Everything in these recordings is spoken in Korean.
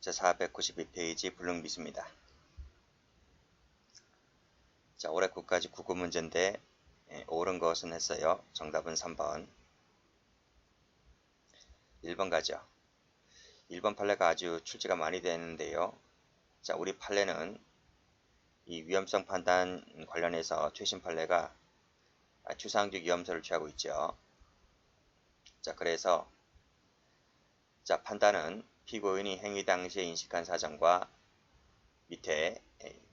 제492페이지 불능미수입니다. 자, 올해 국가직 국어 문제인데 옳은 것은 했어요. 정답은 3번. 1번 가죠. 1번 판례가 아주 출제가 많이 되는데요. 자, 우리 판례는 이 위험성 판단 관련해서 최신 판례가 추상적 위험성을 취하고 있죠. 자, 그래서 자, 판단은 피고인이 행위 당시에 인식한 사정과 밑에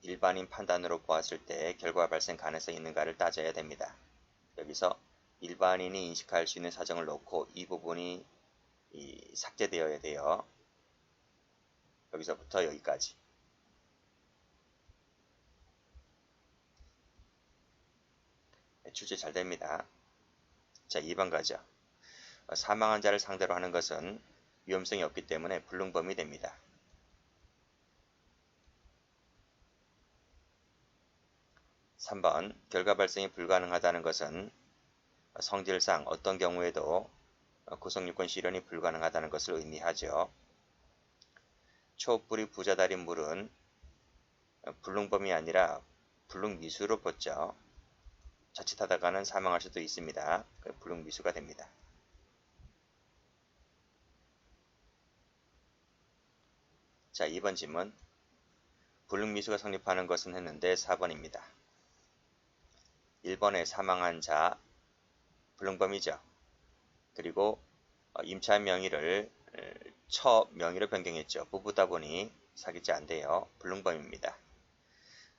일반인 판단으로 보았을 때 결과 발생 가능성이 있는가를 따져야 됩니다. 여기서 일반인이 인식할 수 있는 사정을 놓고 이 부분이 삭제되어야 돼요. 여기서부터 여기까지. 출제 잘 됩니다. 자, 2번 가죠. 사망한 자를 상대로 하는 것은 위험성이 없기 때문에 불능범이 됩니다. 3번 결과 발생이 불가능하다는 것은 성질상 어떤 경우에도 구성요건 실현이 불가능하다는 것을 의미하죠. 초뿌리 부자달인 물은 불능범이 아니라 불능미수로 보죠. 자칫하다가는 사망할 수도 있습니다. 불능미수가 됩니다. 자, 2번 질문. 불능미수가 성립하는 것은 했는데 4번입니다. 1번에 사망한 자, 불능범이죠. 그리고 임차 명의를 처 명의로 변경했죠. 부부다 보니 사기죄 안 돼요. 불능범입니다.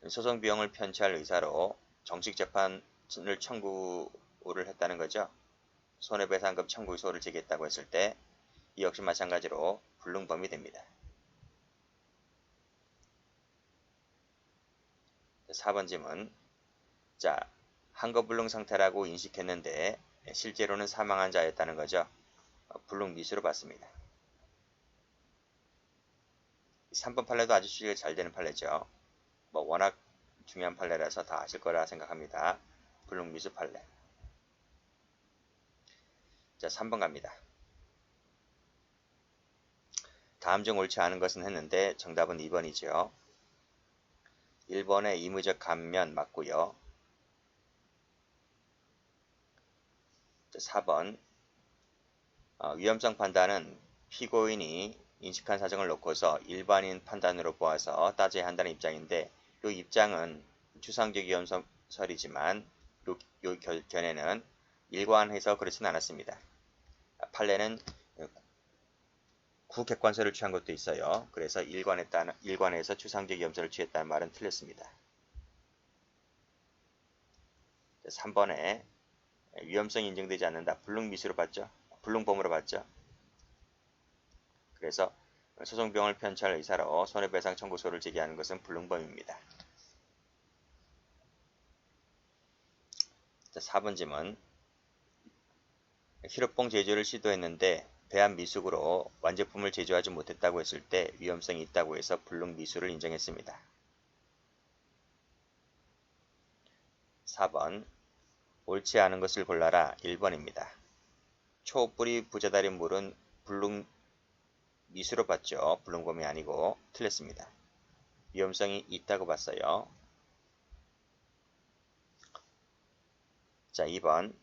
소송 비용을 편취할 의사로 정식 재판을 청구를 했다는 거죠. 손해배상금 청구소를 제기했다고 했을 때 이 역시 마찬가지로 불능범이 됩니다. 4번 질문. 자, 한거불능 상태라고 인식했는데 실제로는 사망한 자였다는 거죠. 불능미수로 봤습니다. 3번 판례도 아주 추리가 잘 되는 판례죠. 워낙 중요한 판례라서 다 아실 거라 생각합니다. 불능미수 판례. 자, 3번 갑니다. 다음 중 옳지 않은 것은 했는데 정답은 2번이죠. 1번의 의무적 감면 맞고요. 4번 위험성 판단은 피고인이 인식한 사정을 놓고서 일반인 판단으로 보아서 따져야 한다는 입장인데 이 입장은 추상적 위험설이지만 이 견해는 일관해서 그렇지는 않았습니다. 판례는 구객관설을 취한 것도 있어요. 그래서 일관해서 추상적 위험설을 취했다는 말은 틀렸습니다. 3번에 위험성이 인정되지 않는다. 불능미수로 봤죠. 불능범으로 봤죠. 그래서 소송비용을 편취할 의사로 손해배상 청구소를 제기하는 것은 불능범입니다. 자, 4번 질문. 히로뽕 제조를 시도했는데 배합 미숙으로 완제품을 제조하지 못했다고 했을 때 위험성이 있다고 해서 불능미수를 인정했습니다. 4번 옳지 않은 것을 골라라. 1번입니다. 초뿌리 부자달인 물은 불능미수로 봤죠. 불능범이 아니고 틀렸습니다. 위험성이 있다고 봤어요. 자, 2번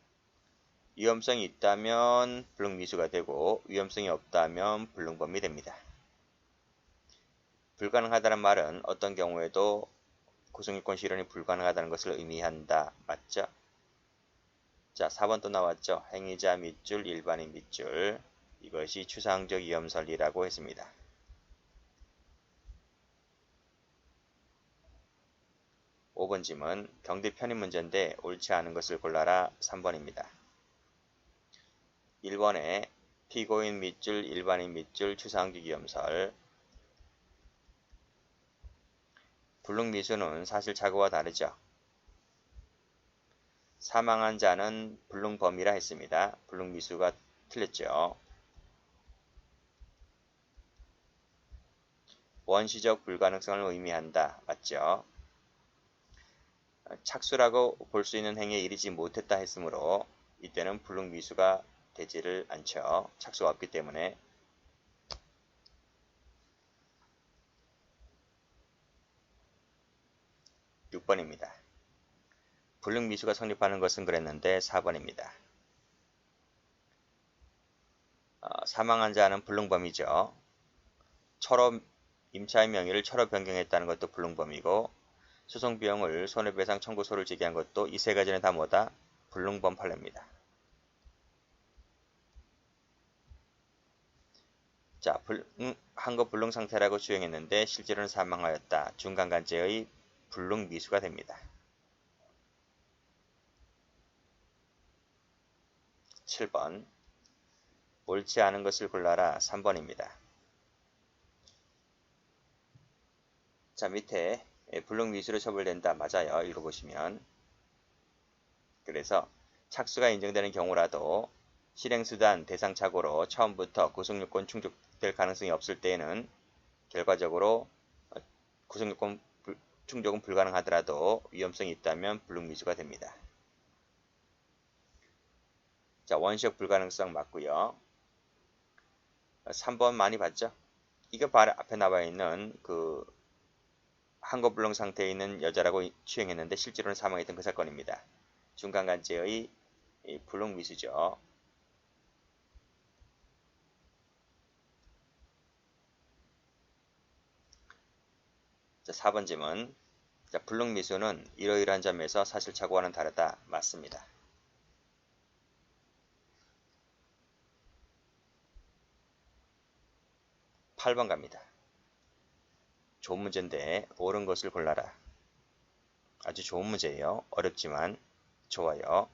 위험성이 있다면 불능미수가 되고 위험성이 없다면 불능범이 됩니다. 불가능하다는 말은 어떤 경우에도 구성요건 실현이 불가능하다는 것을 의미한다. 맞죠? 자, 4번 또 나왔죠. 행위자 밑줄, 일반인 밑줄. 이것이 추상적 위험설이라고 했습니다. 5번 질문. 경대 편입 문제인데 옳지 않은 것을 골라라. 3번입니다. 1번에 피고인 밑줄, 일반인 밑줄, 추상적 위험설. 불능미수는 사실 착오와 다르죠. 사망한 자는 불능범이라 했습니다. 불능미수가 틀렸죠. 원시적 불가능성을 의미한다. 맞죠? 착수라고 볼 수 있는 행위에 이르지 못했다 했으므로 이때는 불능미수가 되지를 않죠. 착수가 없기 때문에. 번입니다. 불능미수가 성립하는 것은 그랬는데 4번입니다. 사망한 자는 불능범이죠. 철호 임차의 명의를 철호 변경했다는 것도 불능범이고 소송비용을 손해배상 청구서를 제기한 것도 이 세 가지는 다 뭐다? 불능범 판례입니다. 자, 한거 불능 상태라고 주행했는데 실제로는 사망하였다. 중간간죄의 불능미수가 됩니다. 7번 옳지 않은 것을 골라라. 3번입니다. 자, 밑에 불능미수로 처벌된다. 맞아요. 읽어보시면. 그래서 착수가 인정되는 경우라도 실행수단 대상착오로 처음부터 구속요건 충족될 가능성이 없을 때에는 결과적으로 구속요건 충족은 불가능하더라도 위험성이 있다면 불능미수가 됩니다. 자, 원시적 불가능성 맞고요. 3번 많이 봤죠? 이거 앞에 나와 있는 그 한거불능 상태에 있는 여자라고 추행했는데 실제로는 사망했던 그 사건입니다. 중간간죄의 불능미수죠. 자, 4번 질문. 자, 불능미수는 이러이러한 점에서 사실착오와는 다르다. 맞습니다. 8번 갑니다. 좋은 문제인데 옳은 것을 골라라. 아주 좋은 문제예요. 어렵지만 좋아요.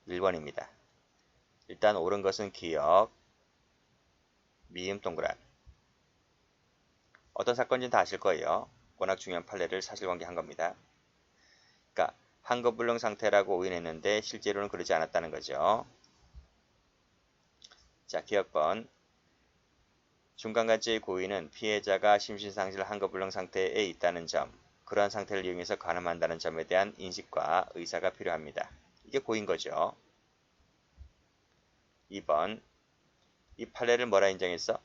1번입니다. 일단 옳은 것은 기억, 미음 동그란. 어떤 사건인지 다 아실 거예요. 워낙 중요한 판례를 사실관계한 겁니다. 그러니까 한거불능 상태라고 오인했는데 실제로는 그러지 않았다는 거죠. 자, 기억번. 중간간죄의 고의는 피해자가 심신상실 한거불능 상태에 있다는 점, 그러한 상태를 이용해서 간음한다는 점에 대한 인식과 의사가 필요합니다. 이게 고의인 거죠. 2번. 이 판례를 뭐라 인정했어?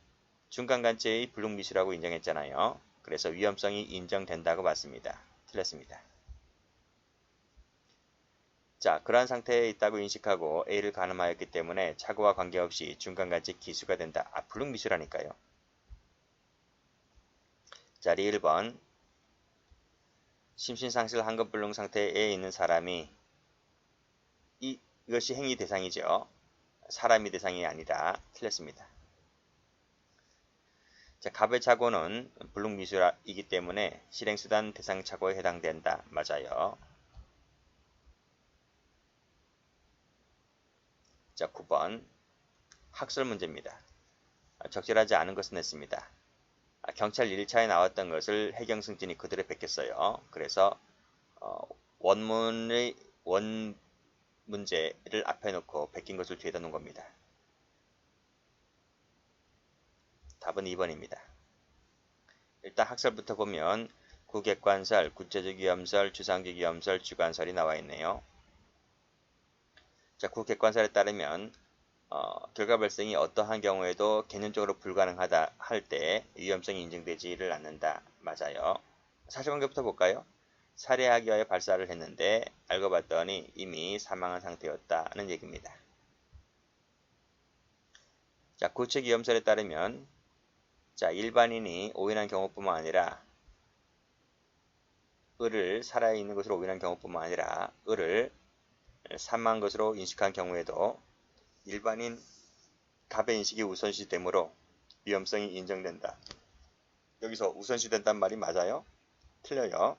중간간죄의 불능미수라고 인정했잖아요. 그래서 위험성이 인정된다고 봤습니다. 틀렸습니다. 자, 그러한 상태에 있다고 인식하고 A를 간음하였기 때문에 착오와 관계없이 중간간죄 기수가 된다. 불능미수라니까요. 자리 1번. 심신상실 한거불능 상태에 있는 사람이 이것이 행위 대상이죠. 사람이 대상이 아니라 틀렸습니다. 자, 갑의 착오는 불능미수이기 때문에 실행수단 대상 착오에 해당된다. 맞아요. 자, 9번. 학설 문제입니다. 적절하지 않은 것은 했습니다. 경찰 1차에 나왔던 것을 해경승진이 그대로 베꼈어요. 그래서 원 문제를 앞에 놓고 베낀 것을 뒤에다 놓은 겁니다. 답은 2번입니다. 일단 학설부터 보면 구객관설, 구체적 위험설, 주상적 위험설, 주관설이 나와 있네요. 자, 구객관설에 따르면 결과 발생이 어떠한 경우에도 개념적으로 불가능하다 할 때 위험성이 인정되지를 않는다. 맞아요. 사실관계부터 볼까요? 살해하기 위하여 발사를 했는데 알고 봤더니 이미 사망한 상태였다는 얘기입니다. 자, 구책 위험설에 따르면 자, 일반인이 오인한 경우뿐만 아니라 을을 살아있는 것으로 오인한 경우뿐만 아니라 을을 사망한 것으로 인식한 경우에도 일반인 갑의 인식이 우선시되므로 위험성이 인정된다. 여기서 우선시된단 말이 맞아요? 틀려요.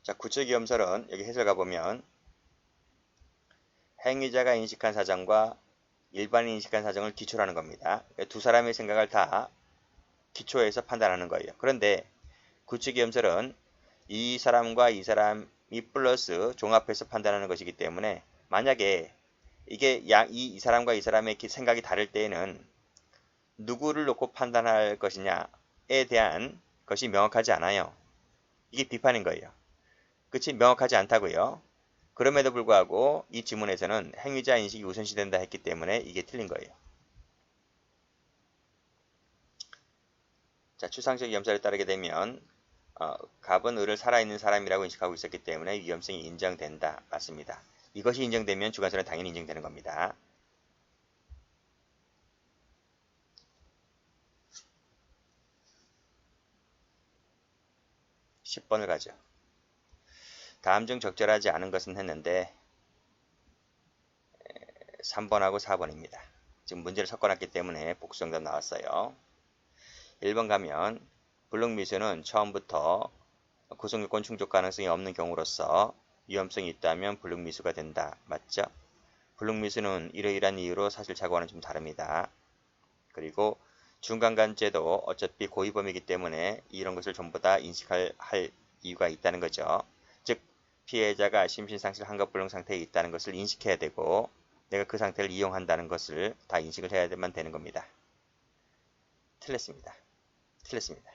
자, 구책 위험설은 여기 해설 가보면 행위자가 인식한 사정과 일반인 인식한 사정을 기초로 하는 겁니다. 두 사람의 생각을 다 기초해서 판단하는 거예요. 그런데 구책 위험설은 이 사람과 이 사람이 플러스 종합해서 판단하는 것이기 때문에 만약에 이게 이 사람과 이 사람의 생각이 다를 때에는 누구를 놓고 판단할 것이냐에 대한 것이 명확하지 않아요. 이게 비판인 거예요. 끝이 명확하지 않다고요. 그럼에도 불구하고 이 지문에서는 행위자 인식이 우선시된다 했기 때문에 이게 틀린 거예요. 자, 추상적 위험설에 따르게 되면 갑은 을을 살아있는 사람이라고 인식하고 있었기 때문에 위험성이 인정된다. 맞습니다. 이것이 인정되면 주관설은 당연히 인정되는 겁니다. 10번을 가죠. 다음 중 적절하지 않은 것은 했는데 3번하고 4번입니다. 지금 문제를 섞어놨기 때문에 복수정답 나왔어요. 1번 가면 불능미수는 처음부터 구성요건 충족 가능성이 없는 경우로서 위험성이 있다면 불능미수가 된다. 맞죠? 불능미수는 이러이러한 이유로 사실착오와는 좀 다릅니다. 그리고 중간간죄도 어차피 고의범이기 때문에 이런 것을 전부 다 인식할 이유가 있다는 거죠. 즉 피해자가 심신상실 환갑불능 상태에 있다는 것을 인식해야 되고 내가 그 상태를 이용한다는 것을 다 인식을 해야만 되는 겁니다. 틀렸습니다. 틀렸습니다.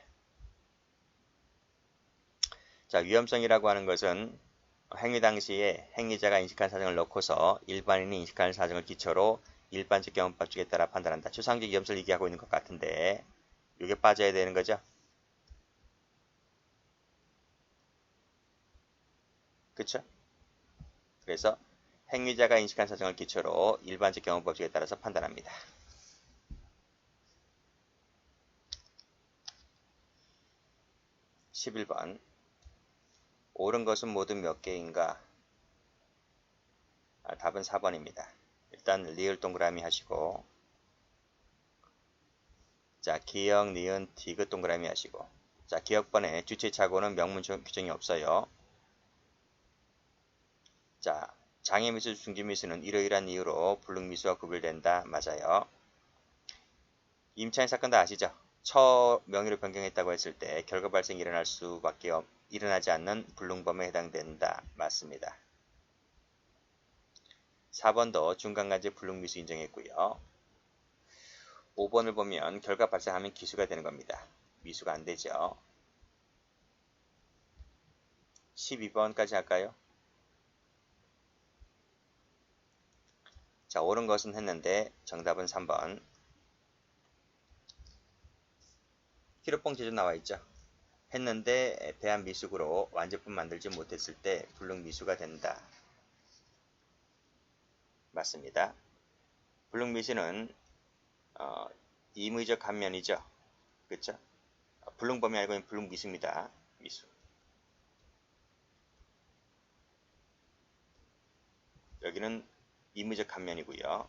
자, 위험성이라고 하는 것은 행위 당시에 행위자가 인식한 사정을 넣고서 일반인이 인식하는 사정을 기초로 일반적 경험법칙에 따라 판단한다. 추상적 위험성을 얘기하고 있는 것 같은데 이게 빠져야 되는 거죠. 그쵸? 그래서 행위자가 인식한 사정을 기초로 일반적 경험법칙에 따라서 판단합니다. 11번 옳은 것은 모두 몇 개인가? 답은 4번입니다. 일단 리을 동그라미 하시고 자 기역, 니은, 디귿 동그라미 하시고 자 기역번에 주체착오는 명문 규정이 없어요. 자 장애미수, 중지미수는 이러이러한 이유로 불능미수와 구별된다. 맞아요. 임차인 사건 다 아시죠? 처 명의로 변경했다고 했을 때 결과 발생이 일어나지 않는 불능범에 해당된다. 맞습니다. 4번도 중간간제 불능미수 인정했고요. 5번을 보면 결과 발생하면 기수가 되는 겁니다. 미수가 안 되죠. 12번까지 할까요? 자, 옳은 것은 했는데 정답은 3번. 히로뽕 제조 나와 있죠. 했는데 배합 미숙으로 완제품 만들지 못했을 때 불능미수가 된다. 맞습니다. 불능미수는 임의적 감면이죠. 그렇죠? 불능범이 아니고 불능미수입니다. 미수. 여기는 임의적 감면이고요.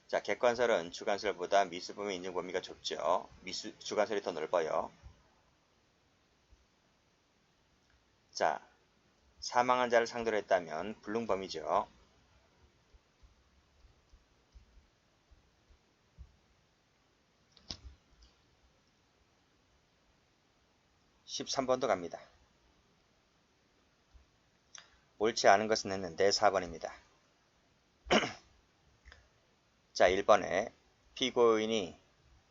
자, 객관설은 주관설보다 미수범의 인정 범위가 좁죠. 주관설이 더 넓어요. 자, 사망한 자를 상대로 했다면 불능범이죠. 13번도 갑니다. 옳지 않은 것은 했는데 4번입니다. 자, 1번에 피고인이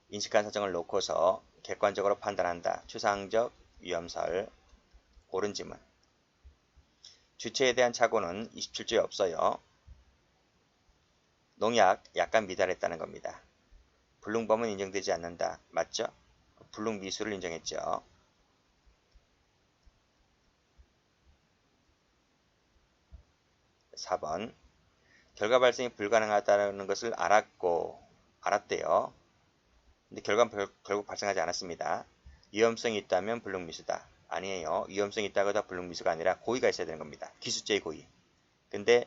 인식한 사정을 놓고서 객관적으로 판단한다. 추상적 위험설. 옳은 지문. 주체에 대한 착오는 27조에 없어요. 농약 약간 미달했다는 겁니다. 불능범은 인정되지 않는다. 맞죠? 불능미수를 인정했죠. 4번 결과 발생이 불가능하다는 것을 알았대요. 근데 결국 발생하지 않았습니다. 위험성이 있다면 불능미수다. 아니에요. 위험성이 있다고 다 불능미수가 아니라 고의가 있어야 되는 겁니다. 기수죄의 고의. 근데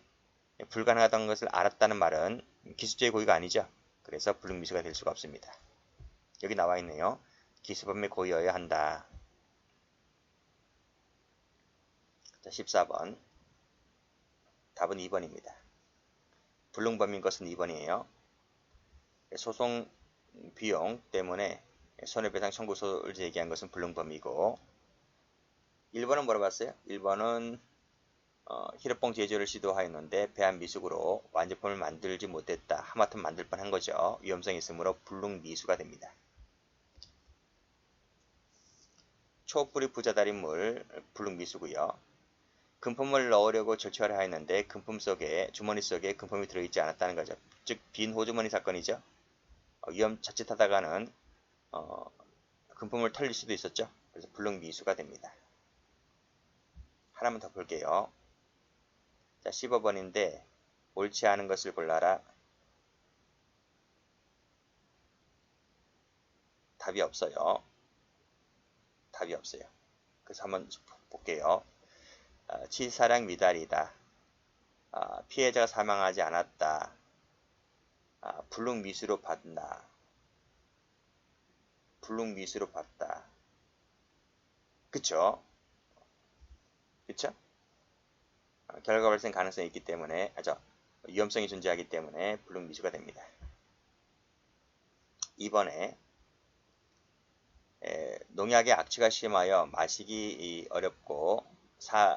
불가능하다는 것을 알았다는 말은 기수죄의 고의가 아니죠. 그래서 불능미수가 될 수가 없습니다. 여기 나와 있네요. 기수범의 고의여야 한다. 자, 14번. 답은 2번입니다. 불능범인 것은 2번이에요. 소송 비용 때문에 손해배상 청구서를 제기한 것은 불능범이고 1번은 물어봤어요. 1번은 히로뽕 제조를 시도하였는데 배합 미숙으로 완제품을 만들지 못했다. 하마터면 만들 뻔한 거죠. 위험성이 있으므로 불능미수가 됩니다. 초뿌리 부자달인물 불능미수고요. 금품을 넣으려고 절취하려 했는데 금품 속에 주머니 속에 금품이 들어있지 않았다는 거죠. 즉 빈 호주머니 사건이죠. 위험 자칫하다가는 금품을 털릴 수도 있었죠. 그래서 불능미수가 됩니다. 하나만 더 볼게요. 자, 15번인데 옳지 않은 것을 골라라. 답이 없어요. 답이 없어요. 그래서 한번 볼게요. 치사량 미달이다. 피해자가 사망하지 않았다. 불능미수로 받는다. 불능미수로 받다. 그쵸? 그쵸? 결과 발생 가능성이 있기 때문에, 위험성이 존재하기 때문에 불능미수가 됩니다. 2번에 농약의 악취가 심하여 마시기 어렵고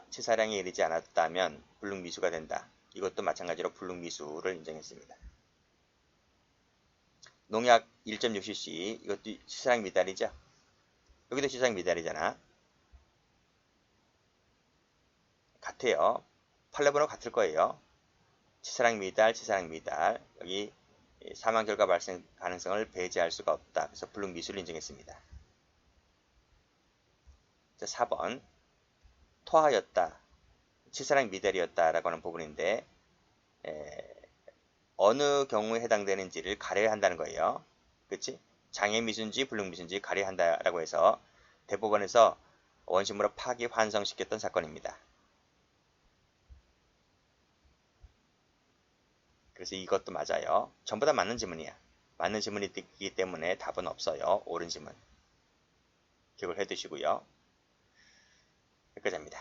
치사량에 이르지 않았다면 불능미수가 된다. 이것도 마찬가지로 불능미수를 인정했습니다. 농약 1.6cc 이것도 치사량 미달이죠. 여기도 치사량 미달이잖아. 같아요. 판례번호 같을 거예요. 치사량 미달, 치사량 미달. 여기 사망 결과 발생 가능성을 배제할 수가 없다. 그래서 불능미수를 인정했습니다. 자, 4번 토하였다. 치사량 미달이었다 라고 하는 부분인데 어느 경우에 해당되는지를 가려야 한다는 거예요. 그치? 장애미수인지 불능미수인지 가려야 한다라고 해서 대법원에서 원심으로 파기 환송시켰던 사건입니다. 그래서 이것도 맞아요. 전부 다 맞는 지문이야. 맞는 지문이기 때문에 답은 없어요. 옳은 지문. 기억을 해두시고요. 여기까지입니다.